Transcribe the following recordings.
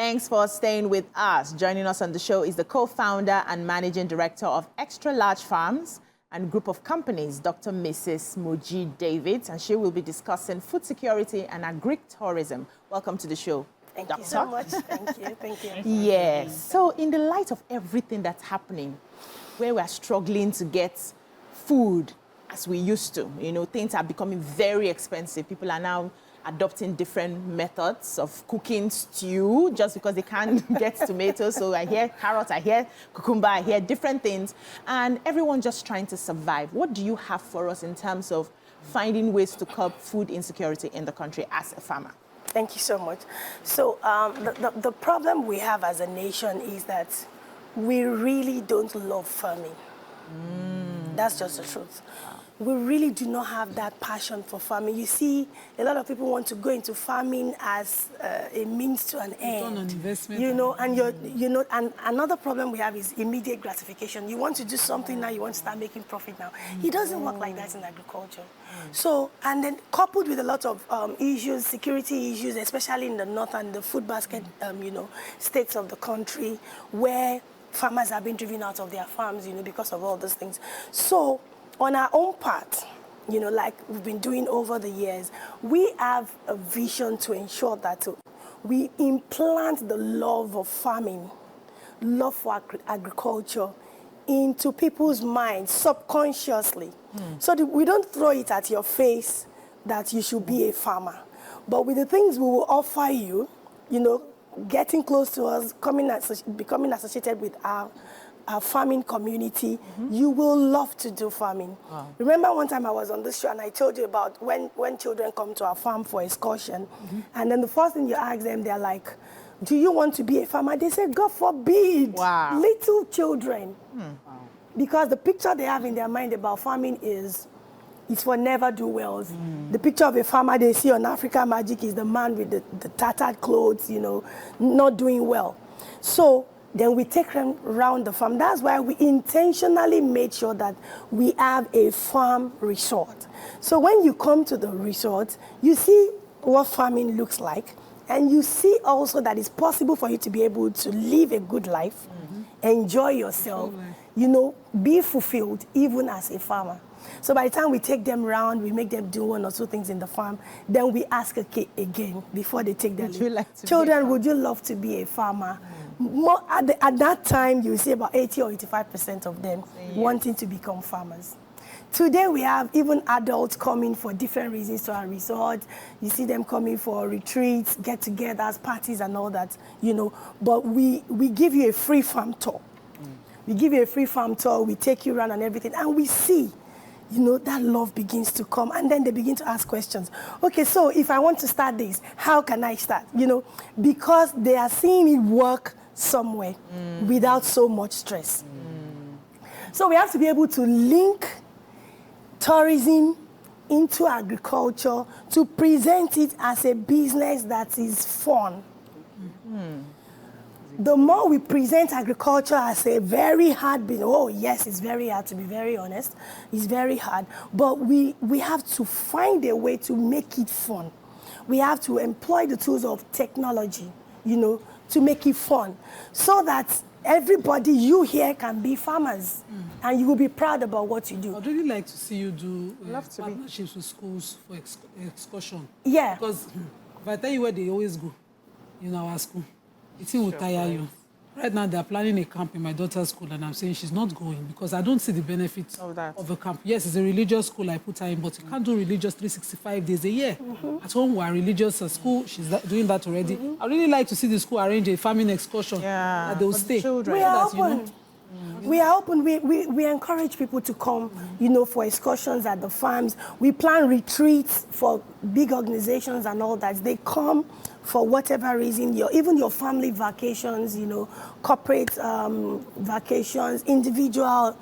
Thanks for staying with us. Joining us on the show is the co-founder and managing director of XtraLarge Farms and group of companies, Dr. Mrs. Moji Davids, and she will be discussing food security and agri-tourism. Welcome to the show, Thank Doctor. you so much. Thank you. Thank you. Yes. So in the light of everything that's happening, where we're struggling to get food as we used to, you know, things are becoming very expensive. People are now adopting different methods of cooking stew just because they can't get tomatoes. So I hear carrots, I hear cucumber, I hear different things. And everyone just trying to survive. What do you have for us in terms of finding ways to curb food insecurity in the country as a farmer? Thank you so much. So the problem we have as a nation is that we really don't love farming. That's just the truth. We really do not have that passion for farming. You see, a lot of people want to go into farming as a means to an end. On investment. You know, and and another problem we have is immediate gratification. You want to do something now, you want to start making profit now. It doesn't work like that in agriculture. So, and then coupled with a lot of issues, security issues, especially in the north and the food basket, states of the country, where farmers have been driven out of their farms, because of all those things. So, on our own part, like we've been doing over the years, we have a vision to ensure that we implant the love of farming, love for agriculture into people's minds subconsciously. So that we don't throw it at your face that you should be a farmer. But with the things we will offer you, getting close to us, becoming associated with our farming community, you will love to do farming. Wow. Remember one time I was on this show and I told you about when children come to our farm for excursion, and then the first thing you ask them, they're like, do you want to be a farmer? They say, God forbid. Wow. Little children. Wow. Because the picture they have in their mind about farming is for never-do-wells. The picture of a farmer they see on Africa Magic is the man with the tattered clothes, not doing well. So then we take them around the farm. That's why we intentionally made sure that we have a farm resort. So when you come to the resort, you see what farming looks like, and you see also that it's possible for you to be able to live a good life, enjoy yourself, be fulfilled even as a farmer. So by the time we take them around, we make them do one or two things in the farm, then we ask again before they take their leave. Children, would you love to be a farmer? More, at that time, you see about 80 or 85% of them wanting to become farmers. Today, we have even adults coming for different reasons to our resort. You see them coming for retreats, get-togethers, parties, and all that, But we give you a free farm tour. We give you a free farm tour. We take you around and everything, and we see, that love begins to come, and then they begin to ask questions. Okay, so if I want to start this, how can I start? Because they are seeing it work somewhere without so much stress. So we have to be able to link tourism into agriculture to present it as a business that is fun. The more we present agriculture as a very hard business, oh yes, it's very hard, to be very honest. It's very hard. But we have to find a way to make it fun. We have to employ the tools of technology, to make it fun, so that everybody you here can be farmers, and you will be proud about what you do. I'd really like to see you do partnerships with schools for excursion. Yeah. Because if I tell you where they always go, in our school, it will tire you. Right now, they're planning a camp in my daughter's school, and I'm saying she's not going because I don't see the benefits of a camp. Yes, it's a religious school I put her in, but you can't do religious 365 days a year. At home, we're religious at school. She's doing that already. I really like to see the school arrange a farming excursion that they'll stay. We are open. We are open. We encourage people to come, for excursions at the farms. We plan retreats for big organizations and all that. They come for whatever reason, even your family vacations, corporate vacations, individual,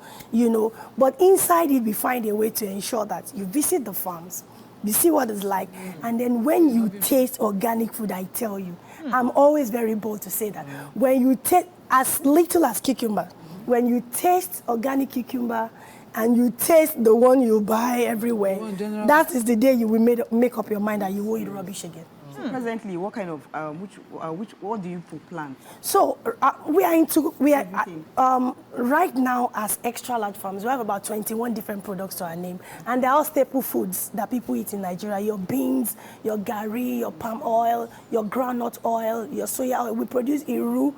But inside it, we find a way to ensure that you visit the farms, you see what it's like, and then when you taste organic food, I tell you, I'm always very bold to say that. When you taste as little as cucumber, when you taste organic cucumber and you taste the one you buy everywhere, that is the day you will make up your mind that you won't eat rubbish again. Presently, what kind of what do you plant? So right now as XtraLarge farms, we have about 21 different products to our name, and they're all staple foods that people eat in Nigeria. Your beans, your gari, your palm oil, your groundnut oil, your soya oil. We produce iru,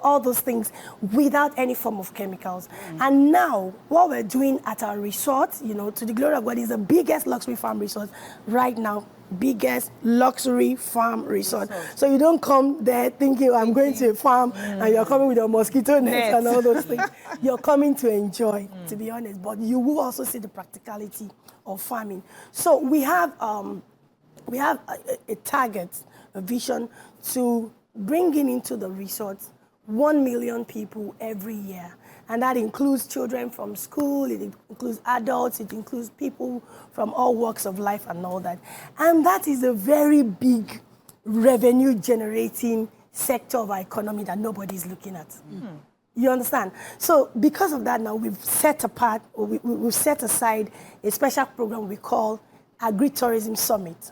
all those things without any form of chemicals. And now what we're doing at our resort, to the glory of God, is the biggest luxury farm resort right now. Biggest luxury farm resort. So you don't come there thinking, I'm going to a farm and you're coming with your mosquito nets and all those things. You're coming to enjoy, to be honest, but you will also see the practicality of farming. So we have a target, a vision to bringing into the resort 1 million people every year. And that includes children from school, it includes adults, it includes people from all walks of life and all that. And that is a very big revenue-generating sector of our economy that nobody's looking at. You understand? So because of that now, we've set apart, or we've set aside a special program we call Agri-Tourism Summit,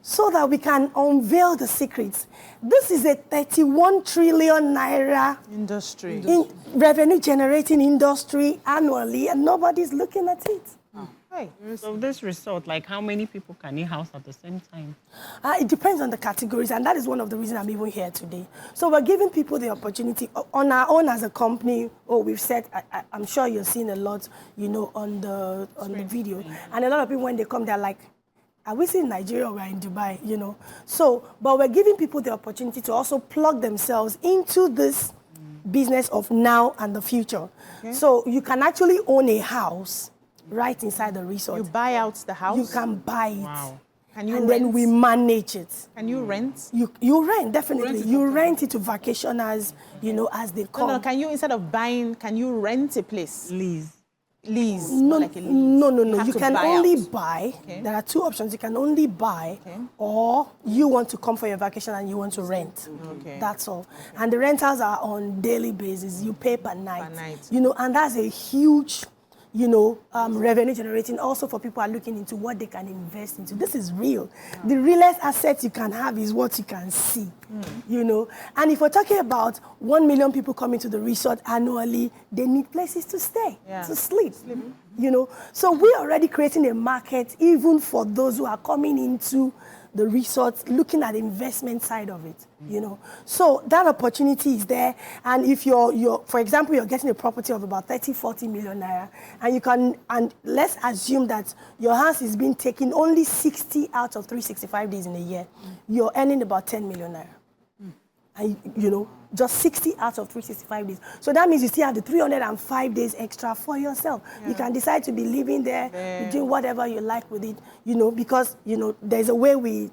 so that we can unveil the secrets. This is a 31 trillion naira industry. Revenue generating industry annually, and nobody's looking at it. Hey. So this resort, like how many people can you house at the same time? It depends on the categories, and that is one of the reasons I'm even here today. So we're giving people the opportunity on our own as a company. We've said, I'm sure you're seeing a lot, on the video, and a lot of people when they come, they're like, are we still in Nigeria or we're in Dubai, So, but we're giving people the opportunity to also plug themselves into this business of now and the future. Okay. So you can actually own a house right inside the resort. You buy out the house? You can buy it. Wow. Can you and rent? Then we manage it. Can you rent? You rent, definitely. You rent it to vacationers, as they come. No, can you, instead of buying, can you rent a place? Lease. No, like a lease. No. You can only out. buy. Okay. There are two options. You can only buy, or you want to come for your vacation and you want to rent. Okay. That's all. And the rentals are on daily basis. You pay per night. Per night. And that's a huge, revenue generating also for people who are looking into what they can invest into. This is real. The realest asset you can have is what you can see, And if we're talking about 1 million people coming to the resort annually, they need places to stay, to sleep, So we're already creating a market even for those who are coming into the resorts, looking at the investment side of it, So that opportunity is there. And if for example, you're getting a property of about 30-40 million naira, and let's assume that your house is being taken only 60 out of 365 days in a year, you're earning about 10 million naira. And, just 60 out of 365 days. So that means you still have the 305 days extra for yourself. Yeah. You can decide to be living there, doing whatever you like with it, because, there's a way we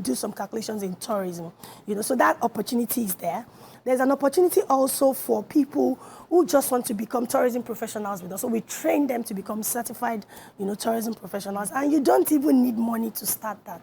do some calculations in tourism, so that opportunity is there. There's an opportunity also for people who just want to become tourism professionals with us. So we train them to become certified, tourism professionals, and you don't even need money to start that.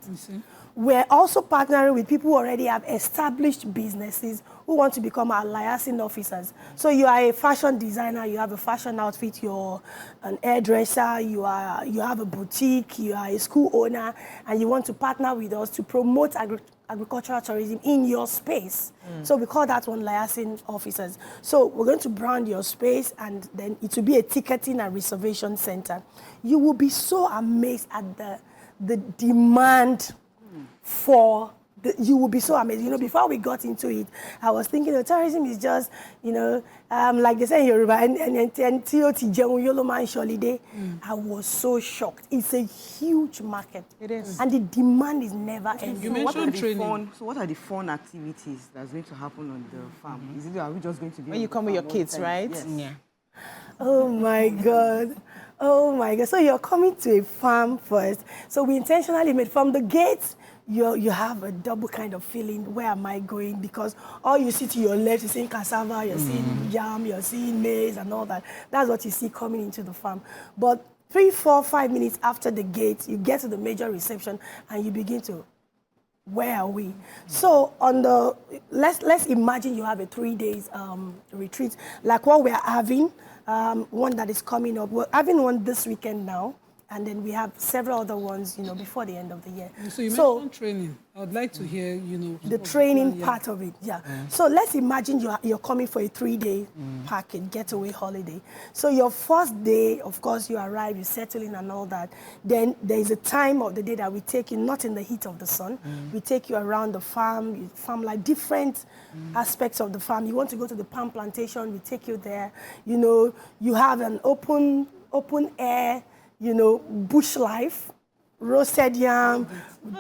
We're also partnering with people who already have established businesses who want to become our liaison officers. So you are a fashion designer, you have a fashion outfit, you're an hairdresser, you have a boutique, you are a school owner, and you want to partner with us to promote agricultural tourism in your space. So we call that one liaison officers. So we're going to brand your space, and then it will be a ticketing and reservation center. You will be so amazed at the demand for you will be so amazed. Before we got into it, I was thinking tourism is just, like they say in Yoruba, I was so shocked. It's a huge market. It is. And the demand is never ending. You mentioned training. So what are the fun activities that's going to happen on the farm? Are we just going to be... When you come with your kids, right? Yes. Yeah. Oh my God. Oh my God. So you're coming to a farm first. So we intentionally made from the gates, you have a double kind of feeling, where am I going? Because all you see to your left, you're seeing cassava, you're seeing yam, you're seeing maize and all that. That's what you see coming into the farm. But 3, 4, 5 minutes after the gate, you get to the major reception and you begin to, where are we? So on the, let's imagine you have a 3 days retreat, like what we're having, one that is coming up. We're having one this weekend now. and then we have several other ones, you know, before the end of the year. So you mentioned training. I would like to hear, you know, the training part of it, yeah. So let's imagine you're coming for a 3-day package, getaway holiday. So your first day, of course, you arrive, you settle in and all that. Then there is a time of the day that we take you, not in the heat of the sun. We take you around the farm, like different aspects of the farm. You want to go to the palm plantation, we take you there. You know, you have an open air, you know, bush life, roasted yam,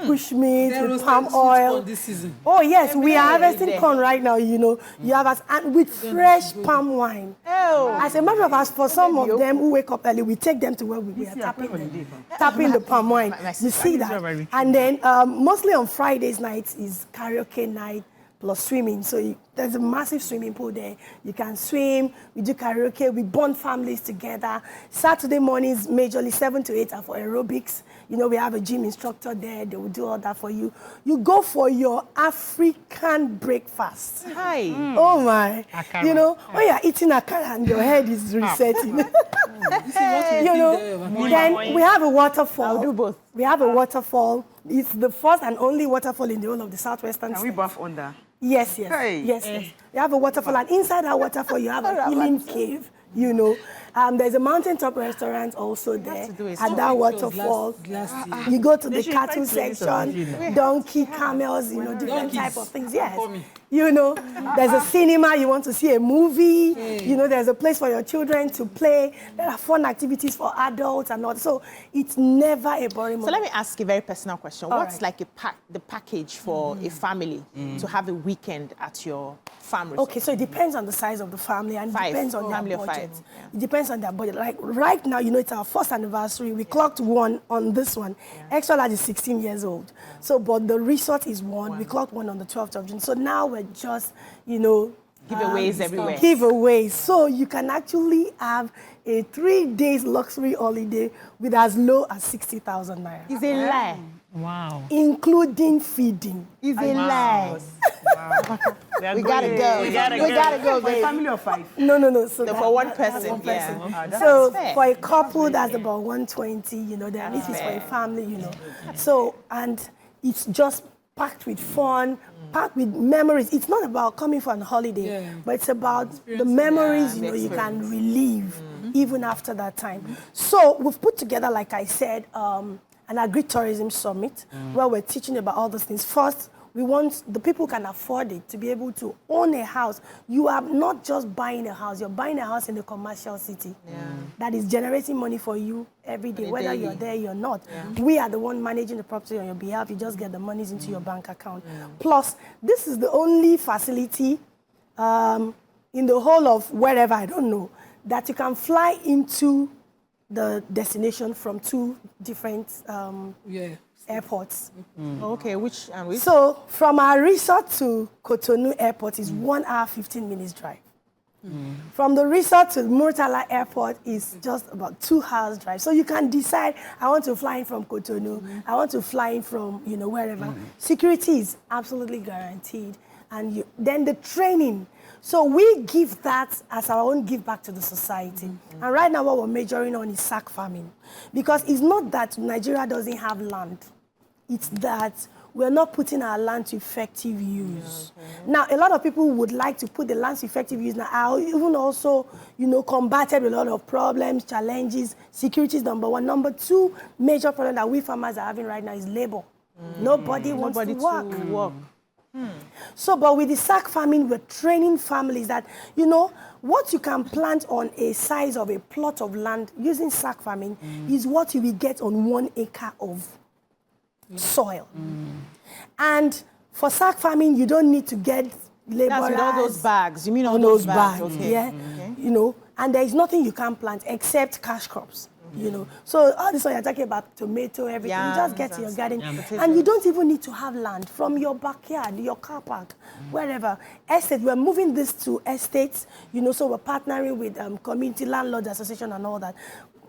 bush meat, with palm oil. This season. Oh yes, we are harvesting corn right now, you know. You have us, and with fresh palm wine. As a matter of fact, for some of them who wake up early, we take them to where we are tapping the palm wine. You see that? And then mostly on Fridays nights is karaoke night plus swimming. So there's a massive swimming pool there. You can swim, we do karaoke, we bond families together. Saturday mornings, majorly 7 to 8 are for aerobics. You know, we have a gym instructor there. They will do all that for you. You go for your African breakfast. Hi. Oh my. Akara. You know, when you're eating akara and your head is resetting. You know, then we have a waterfall. I'll do both. We have a waterfall. It's the first and only waterfall in the whole of the southwestern Can we states. bath under? Yes. Hey. Yes. You have a waterfall, and inside that waterfall, you have a healing cave, you know. There's a mountaintop restaurant also there at that waterfall. You go to the cattle section, donkey, camels, you know, different type of things. Yes. You know, there's a cinema, you want to see a movie, you know, there's a place for your children to play. There are fun activities for adults and all. So it's never a boring moment. So let me ask a very personal question. All What's right. like the package for a family to have a weekend at your farm resort? Okay, so it depends on the size of the family and it depends on Family their of budget. 5. Yeah. It depends on their budget. Like right now, you know, it's our first anniversary. We clocked 1 on this one. XtraLarge is 16 years old. So, but the resort is 1. We clocked 1 on the 12th of June. So now we're just, you know, Giveaways everywhere. Giveaways. So you can actually have a 3 days luxury holiday with as low as 60,000 naira. It's a lie. Wow. Including feeding. It's a lie. We gotta go. We gotta go, For a babe. family of 5. No. So For one person, yeah. So fair. for a couple, that's about 120, you know, then if it's for a family, you know. So, and it's just packed with fun, packed with memories. It's not about coming for a holiday, but it's about the memories, you know, you can relive even after that time. So we've put together, like I said, an agri-tourism summit where we're teaching about all those things. First, we want the people who can afford it to be able to own a house. You are not just buying a house, you're buying a house in a commercial city that is generating money for you every day, whether you're there or you're not. We are the one managing the property on your behalf. You just get the monies into your bank account. Plus, this is the only facility in the whole of wherever, I don't know, that you can fly into the destination from 2 different airports. Okay, which and which? So from our resort to Cotonou Airport is 1 hour, 15 minutes drive. From the resort to Murtala Airport is just about 2 hours drive. So you can decide, I want to fly in from Cotonou, I want to fly in from, you know, wherever. Security is absolutely guaranteed. And then the training. So we give that as our own give back to the society. And right now what we're majoring on is sack farming. Because it's not that Nigeria doesn't have land. It's that we're not putting our land to effective use. Now, a lot of people would like to put the land to effective use. Now, I even also, you know, combated with a lot of problems, challenges. Security is number 1. Number 2 major problem that we farmers are having right now is labor. Nobody wants to work. So, but with the sack farming, we're training families that, you know, what you can plant on a size of a plot of land using sack farming is what you will get on 1 acre of soil. And for sack farming, you don't need to get laborers. That's with all those bags. You mean all those bags? bags, Okay. yeah. You know, and there is nothing you can plant except cash crops. You know, so all this one you're talking about tomato, everything, you just get to your garden, and you don't even need to have land from your backyard, your car park, wherever. Estate, we're moving this to estates, you know, so we're partnering with community landlords association and all that.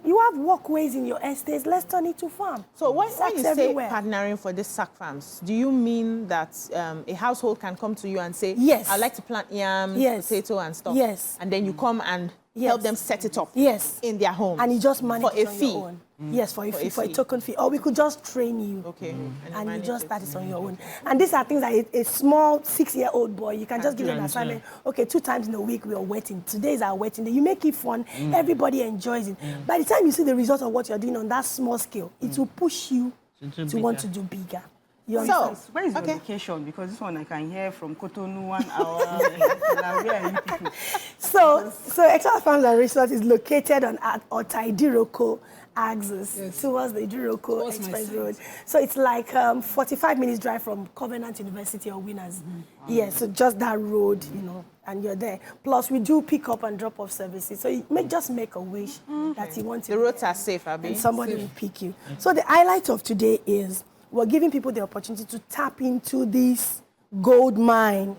You have walkways in your estates, let's turn it to farm. So when you say everywhere. partnering for these sack farms, do you mean that a household can come to you and say, yes, I'd like to plant yam, potato and stuff? Yes. And then you come and help them set it up in in their home and you just manage for a on fee. your own. Yes, for a token fee. Or we could just train you. Okay. And you just start it on your own. And these are things that a small 6-year-old boy, you can just give an assignment. Okay, 2 times in a week we are wetting. Today is our wetting day. You make it fun. Everybody enjoys it. By the time you see the result of what you're doing on that small scale, it will push you to want to do bigger. You understand? So, where is your location? Because this one I can hear from Cotonou 1 hour. Where are you people? So XtraLarge Farms and Resorts is located on Otaidiroko axis towards the Idiroko Express Road. So it's like 45 minutes drive from Covenant University or Winners. Yeah, so just that road, you know, and you're there. Plus, we do pick up and drop off services. So you just make a wish that you want to. The roads are safe, Abby. And somebody will pick you. So the highlight of today is we're giving people the opportunity to tap into this gold mine.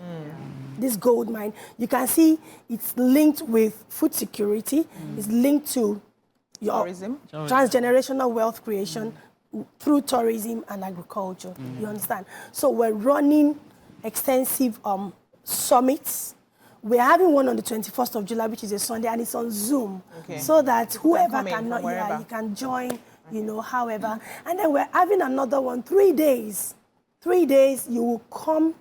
This gold mine. You can see it's linked with food security. It's linked to your transgenerational wealth creation through tourism and agriculture. You understand? So we're running extensive summits. We're having one on the 21st of July, which is a Sunday, and it's on Zoom. So that whoever cannot, you can join, you know, however. And then we're having another one, 3 days. 3 days, you will come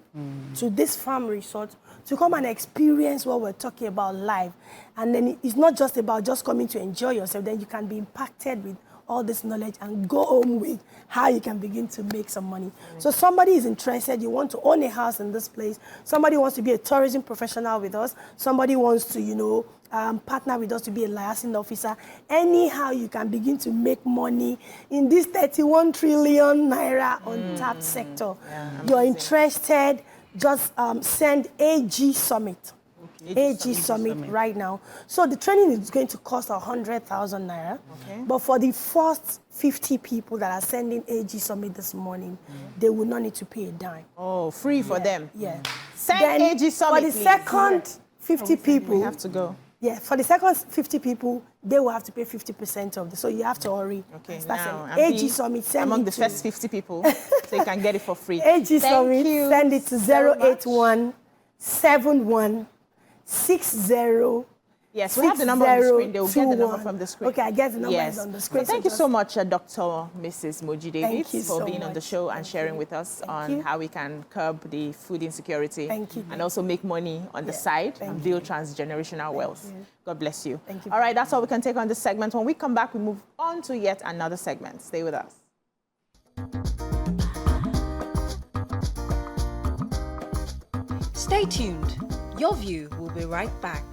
to this farm resort to come and experience what we're talking about live. And then it's not just about just coming to enjoy yourself, then you can be impacted with all this knowledge and go home with how you can begin to make some money. So somebody is interested, you want to own a house in this place, somebody wants to be a tourism professional with us, somebody wants to, you know, partner with us to be a licensing officer. Anyhow, you can begin to make money in this 31 trillion naira untapped sector. You're interested, just send AG Summit. AG Summit right now. So the training is going to cost 100,000 naira. But for the first 50 people that are sending AG Summit this morning, they will not need to pay a dime. Oh, free for them. Yeah. Send AG Summit, for the second 50 people, we have to go. Yeah, for the second 50 people, they will have to pay 50% of this. So you have to hurry. Okay, now AG Summit, send among it the to first 50 people, so you can get it for free. AG Summit, send it to 081 71 60. Yes, we have the number on the screen. They will get the number from the screen. Okay, I get the number on the screen. So thank you so much, Dr. Mrs. Moji Davids, for being on the show and sharing with us on how we can curb the food insecurity and also make money on the side and build transgenerational wealth. God bless you. Thank you. All right, that's all we can take on this segment. When we come back, we move on to yet another segment. Stay with us. Stay tuned. Your View will be right back.